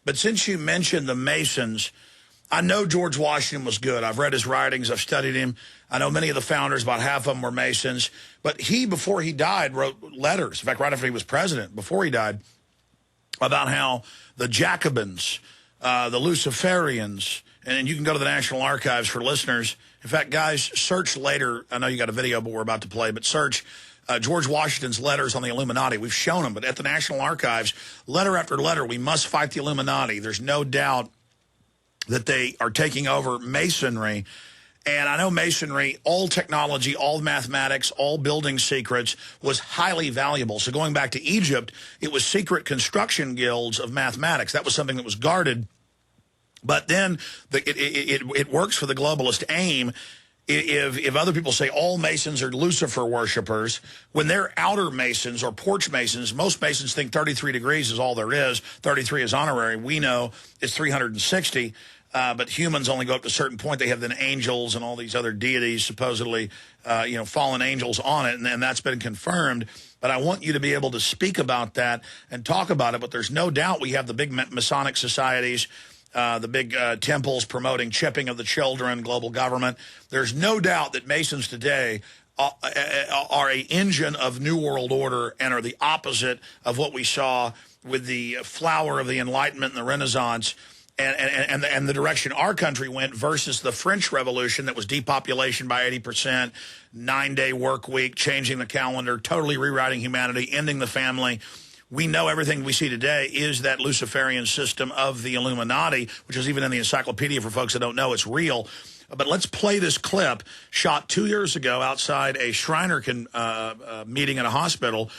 But since you mentioned the Masons, I know George Washington was good. I've read his writings. I've studied him. I know many of the founders, about half of them were Masons. But he, before he died, wrote letters. In fact, right after he was president, before he died, about how the Jacobins, the Luciferians, and you can go to the National Archives for listeners. In fact, guys, search later. I know you got a video, but we're about to play, but search George Washington's letters on the Illuminati. We've shown them, but at the National Archives, letter after letter, we must fight the Illuminati. There's no doubt that they are taking over Masonry. And I know Masonry, all technology, all mathematics, all building secrets was highly valuable. So going back to Egypt, it was secret construction guilds of mathematics. That was something that was guarded. But then it works for the globalist aim. If other people say all Masons are Lucifer worshipers, when they're outer Masons or porch Masons, most Masons think 33 degrees is all there is. 33 is honorary. We know it's 360. But humans only go up to a certain point. They have then angels and all these other deities, supposedly, fallen angels on it, and that's been confirmed. But I want you to be able to speak about that and talk about it. But there's no doubt we have the big Masonic societies, the big temples promoting chipping of the children, global government. There's no doubt that Masons today are an engine of New World Order and are the opposite of what we saw with the flower of the Enlightenment and the Renaissance. And the direction our country went versus the French Revolution that was depopulation by 80%, 9-day work week, changing the calendar, totally rewriting humanity, ending the family. We know everything we see today is that Luciferian system of the Illuminati, which is even in the encyclopedia for folks that don't know it's real. But let's play this clip shot 2 years ago outside a Shriner meeting at a hospital.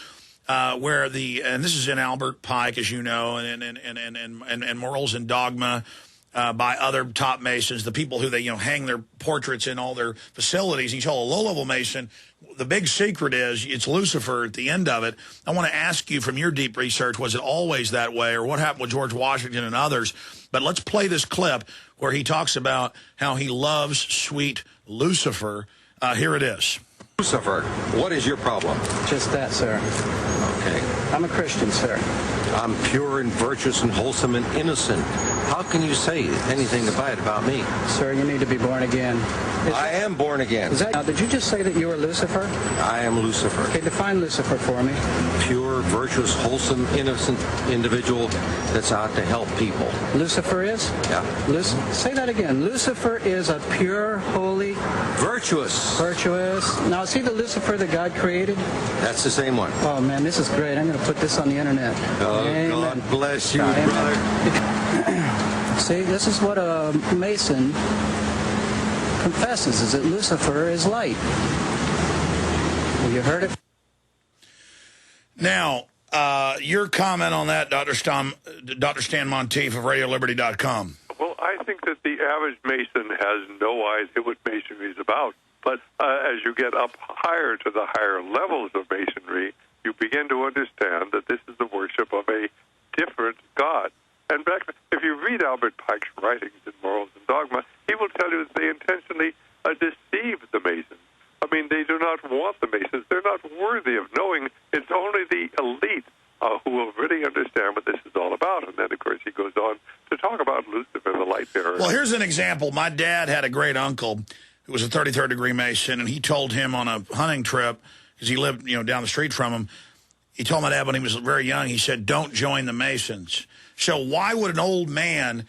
Where and this is in Albert Pike, as you know, and Morals and Dogma by other top Masons, the people who they hang their portraits in all their facilities. You tell a low-level Mason, the big secret is it's Lucifer at the end of it. I want to ask you from your deep research, was it always that way, or what happened with George Washington and others? But let's play this clip where he talks about how he loves sweet Lucifer. Here it is. Lucifer, what is your problem? Just that, sir. Okay. I'm a Christian, sir. I'm pure and virtuous and wholesome and innocent. How can you say anything bad about me? Sir, you need to be born again. I am born again. Now, did you just say that you were Lucifer? I am Lucifer. Okay, define Lucifer for me. Pure, virtuous, wholesome, innocent individual that's out to help people. Lucifer is? Yeah. Say that again. Lucifer is a pure, holy... Virtuous. Virtuous. Now, is he the Lucifer that God created? That's the same one. Oh, man, this is great. I'm going to put this on the internet. Oh, Amen. God bless you, brother. See, this is what a Mason confesses, is that Lucifer is light. Have you heard it? Now, your comment on that, Dr. Stan Monteith of RadioLiberty.com. Well, I think that the average Mason has no idea what Masonry is about. But as you get up higher to the higher levels of Masonry, you begin to understand that this is the worship of a different God. And back, if you read Albert Pike's writings in Morals and Dogma, he will tell you that they intentionally deceive the Masons. I mean, they do not want the Masons. They're not worthy of knowing. It's only the elite who will really understand what this is all about. And then, of course, he goes on to talk about Lucifer, the light bearer. Well, here's an example. My dad had a great uncle who was a 33rd degree Mason, and he told him on a hunting trip, because he lived, down the street from him, he told my dad when he was very young, he said, don't join the Masons. So why would an old man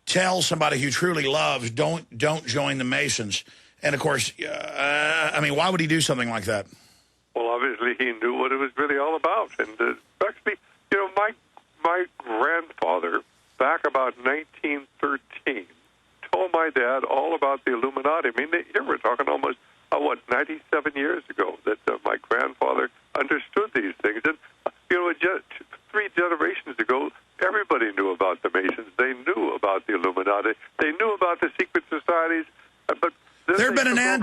tell somebody who truly loves, don't join the Masons? And, of course, why would he do something like that? Well, obviously he knew what it was really all about. And actually, my grandfather, back about 1913, told my dad all about the Illuminati. I mean, here we're talking almost, 97 years ago that my grandfather understood these things. And, just 3 generations ago, everybody knew about the Masons. They knew about the Illuminati. They knew about the secret societies. But there had been an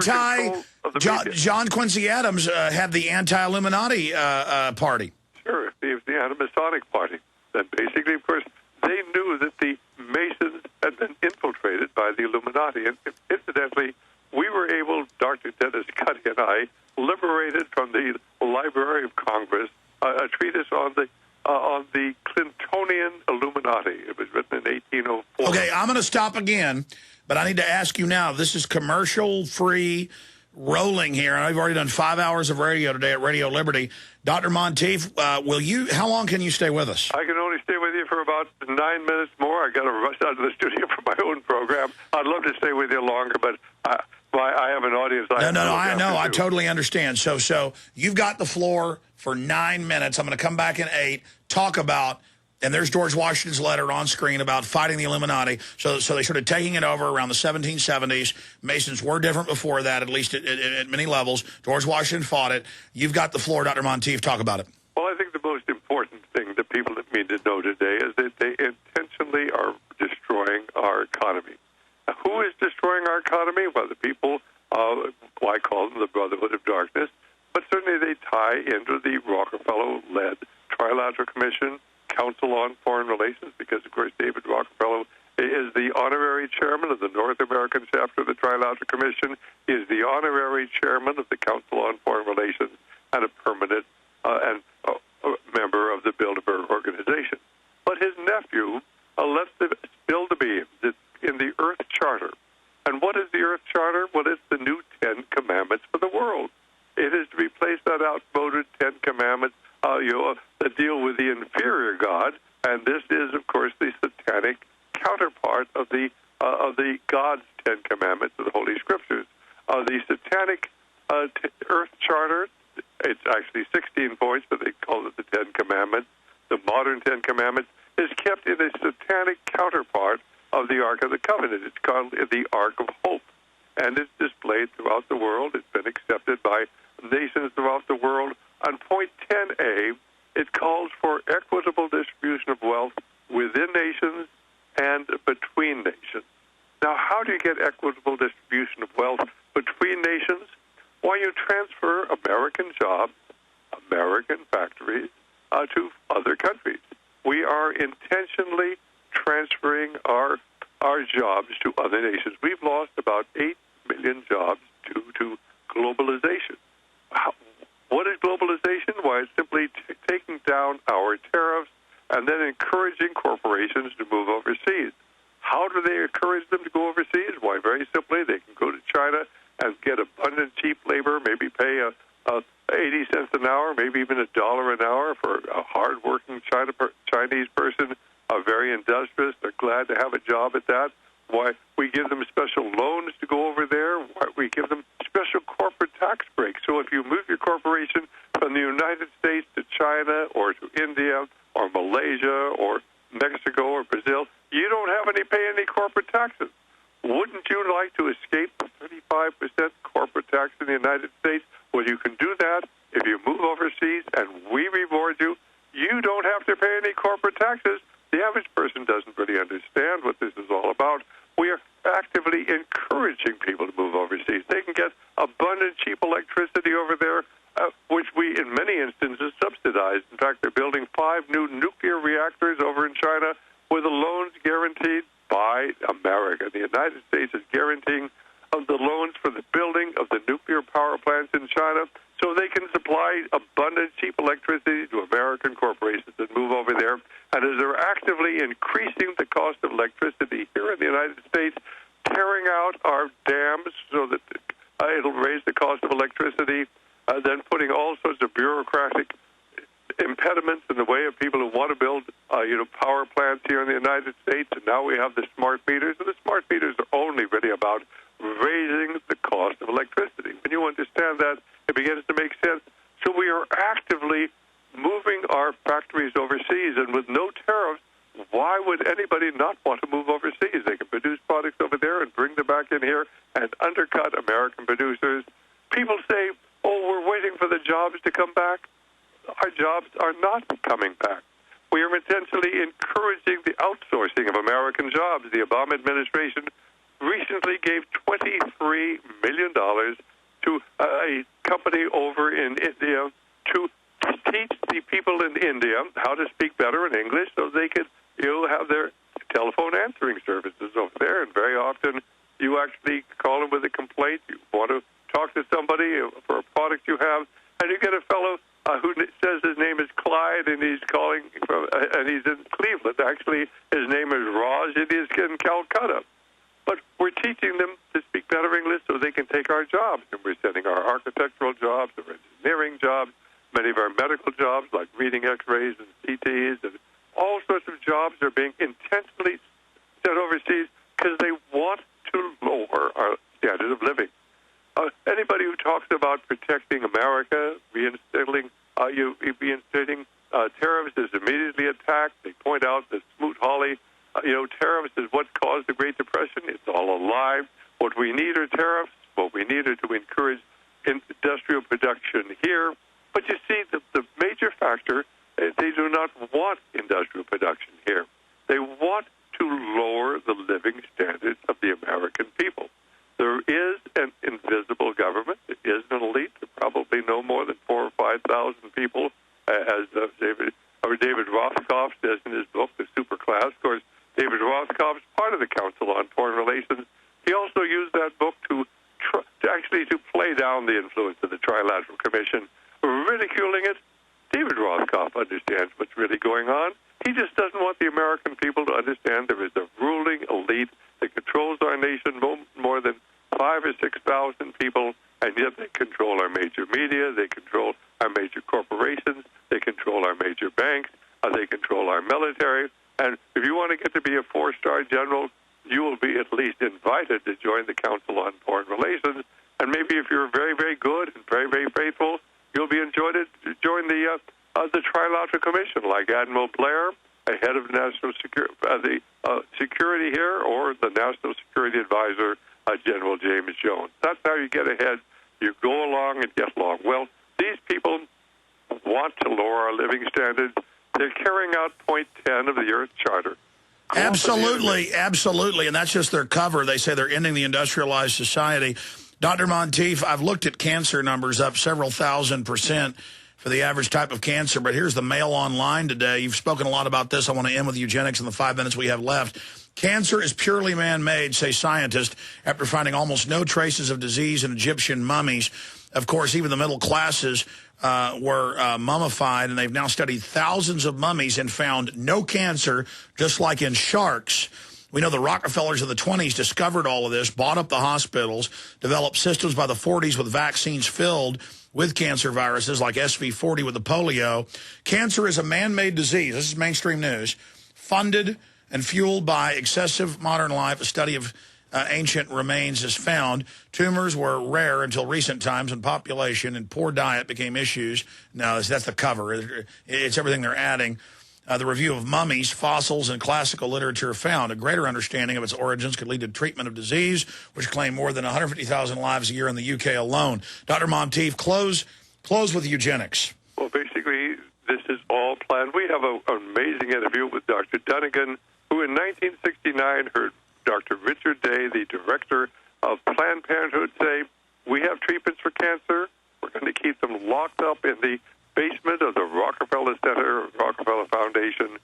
John Quincy Adams had the anti-Illuminati party. Sure, the anti-Masonic party. Then basically, of course, they knew that the Masons had been infiltrated by the Illuminati. And incidentally, we were able, Dr. Dennis Cuddy and I, liberated from the Library of Congress a treatise on the on the Clintonian Illuminati. It was written in 1804. Okay, I'm going to stop again, but I need to ask you now. This is commercial-free rolling here, and I've already done 5 hours of radio today at Radio Liberty. Dr. Monteith, how long can you stay with us? I can only stay with you for about 9 minutes more. I got to rush out of the studio for my own program. I'd love to stay with you longer, but I have an audience. I totally understand. So you've got the floor for 9 minutes. I'm going to come back in 8, talk about, and there's George Washington's letter on screen about fighting the Illuminati. So they started taking it over around the 1770s. Masons were different before that, at least at many levels. George Washington fought it. You've got the floor, Dr. Monteith. Talk about it. Well, I think the most important thing that people need to know today is that they intentionally are destroying our economy. Now, who is destroying our economy? Well, the people, I call them the Brotherhood of Darkness, but certainly they tie into the Rockefeller-led Trilateral Commission, Council on Foreign Relations, because, of course, David Rockefeller is the honorary chairman of the North American chapter of the Trilateral Commission, is the honorary chairman of the Council on Foreign Relations, and a permanent member of the Bilderberg Organization. But his nephew lets the spill the beans. It's in the Earth Charter. And what is the Earth Charter? Well, it's the new 10 Commandments for the world. It is to replace that outmoded 10 Commandments that deal with the inferior God, and this is, of course, the satanic counterpart of the God's 10 Commandments of the Holy Scriptures. The satanic Earth Charter, it's actually 16 points, but they call it the 10 Commandments. The modern 10 Commandments is kept in a satanic counterpart of the Ark of the Covenant. It's called the Ark of Hope, and it's displayed throughout the world. It's been accepted by nations throughout the world. On point 10A, it calls for equitable distribution of wealth within nations and between nations. Now, how do you get equitable distribution of wealth between nations? Why, you transfer American jobs, American factories, to other countries. We are intentionally transferring our jobs to other nations. We've lost about 8 million jobs due to globalization. What is globalization? Why, it's simply taking down our tariffs and then encouraging corporations to move overseas. How do they encourage them to go overseas? Why, very simply, they can go to China and get abundant, cheap labor, maybe pay 80 cents an hour, maybe even $1 an hour for a hard-working Chinese person, very industrious. They're glad to have a job at that. Why, we give them special loans to go over there. Why, we give them special corporate tax breaks. So if you move your corporation from the United States to China or to India or Malaysia or Mexico or Brazil, you don't have to pay any corporate taxes. Wouldn't you like to escape the 35% corporate tax in the United States? Well, you can do that if you move overseas and we reward you. You don't have to pay any corporate taxes. The average person doesn't really understand what this is all about. We are actively encouraging people to move overseas. They can get abundant, cheap electricity over there, which we, in many instances, subsidize. In fact, they're building 5 new nuclear reactors over in China with the loans guaranteed by America. The United States is guaranteeing the loans for the building of the nuclear power plants in China so they can supply abundant, cheap electricity to American corporations that move over there. And as they're actively increasing the cost of electricity here in the United States, tearing out our dams so that it'll raise the cost of electricity, then putting all sorts of bureaucratic impediments in the way of people who want to build, power plants here in the United States. And now we have the smart meters. And the smart meters are only really about raising the cost of electricity. When you understand that, it begins to make sense. So we are actively moving our factories overseas, and with no tariffs, why would anybody not want to move overseas? They can produce products over there and bring them back in here and undercut American producers. People say, we're waiting for the jobs to come back. Our jobs are not coming back. We are intentionally encouraging the outsourcing of American jobs. The Obama administration recently gave $23 million to a company over in India to teach the people in India how to speak better in English so they could have their telephone answering services over there. And very often you actually call them with a complaint. You want to talk to somebody for a product you have, and you get a fellow who says his name is Clyde and he's calling from, and he's in Cleveland. Actually, his name is Raj and he's in Calcutta. But we're teaching them to speak better English so they can take our jobs. And we're sending our architectural jobs, our engineering jobs, many of our medical jobs like reading x-rays and CTs, and all sorts of jobs are being intentionally sent overseas because they want to lower our standard of living. Anybody who talks about protecting America, reinstating tariffs is immediately attacked. They point out that Smoot-Hawley, tariffs is what caused the Great Depression. It's all a lie. What we need are tariffs. What we need are to encourage industrial production here. But you see, the major factor, they do not want industrial production here. They want to lower the living standards of the American people. There is an invisible government. There is an elite. There are probably no more than 4,000 or 5,000 people, as David Rothkopf says in his book, The Superclass. Of course, David Rothkopf is part of the Council on Foreign Relations. He also used that book to play down the influence of the Trilateral Commission, ridiculing it. David Rothkopf understands what's really going on. He just doesn't want the American people to understand there is a ruling elite that controls our nation, more than 5,000 or 6,000 people, and yet they control our major media, they control our major corporations, they control our major banks, they control our military. And if you want to get to be a 4-star general, you will be at least invited to join the Council on Foreign Relations. And maybe if you're very, very good and very, very faithful, you'll be invited to join the Trilateral Commission, like Admiral Blair, head of national security here, or the National Security Advisor, General James Jones. That's how you get ahead. You go along and get along. Well, these people want to lower our living standards. They're carrying out point 10 of the Earth Charter. Absolutely, absolutely. And that's just their cover. They say they're ending the industrialized society. Dr. Monteith, I've looked at cancer numbers up several thousand% for the average type of cancer, but here's the Mail Online today. You've spoken a lot about this. I want to end with eugenics in the 5 minutes we have left. Cancer is purely man-made, say scientists, after finding almost no traces of disease in Egyptian mummies. Of course, even the middle classes were mummified, and they've now studied thousands of mummies and found no cancer, just like in sharks. We know the Rockefellers of the 20s discovered all of this, bought up the hospitals, developed systems by the 40s with vaccines filled with cancer viruses like SV40 with the polio. Cancer is a man-made disease. This is mainstream news. Funded and fueled by excessive modern life. A study of ancient remains has found tumors were rare until recent times when population and poor diet became issues. No, that's the cover. It's everything they're adding. The review of mummies, fossils, and classical literature found a greater understanding of its origins could lead to treatment of disease, which claimed more than 150,000 lives a year in the UK alone. Dr. Monteith, close with eugenics. Well, basically, this is all planned. We have an amazing interview with Dr. Dunnigan, who in 1969 heard Dr. Richard Day, the director of Planned Parenthood, say, we have treatments for cancer. We're going to keep them locked up in the basement of the Rockefeller Center, Rockefeller Foundation.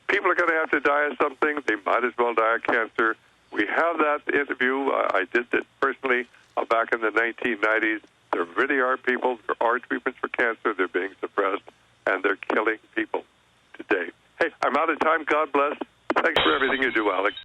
People are going to have to die of something. They might as well die of cancer. We have that interview. I did this personally back in the 1990s. There really are people. There are treatments for cancer. They're being suppressed, and they're killing people today. Hey, I'm out of time. God bless. Thanks for everything you do, Alex.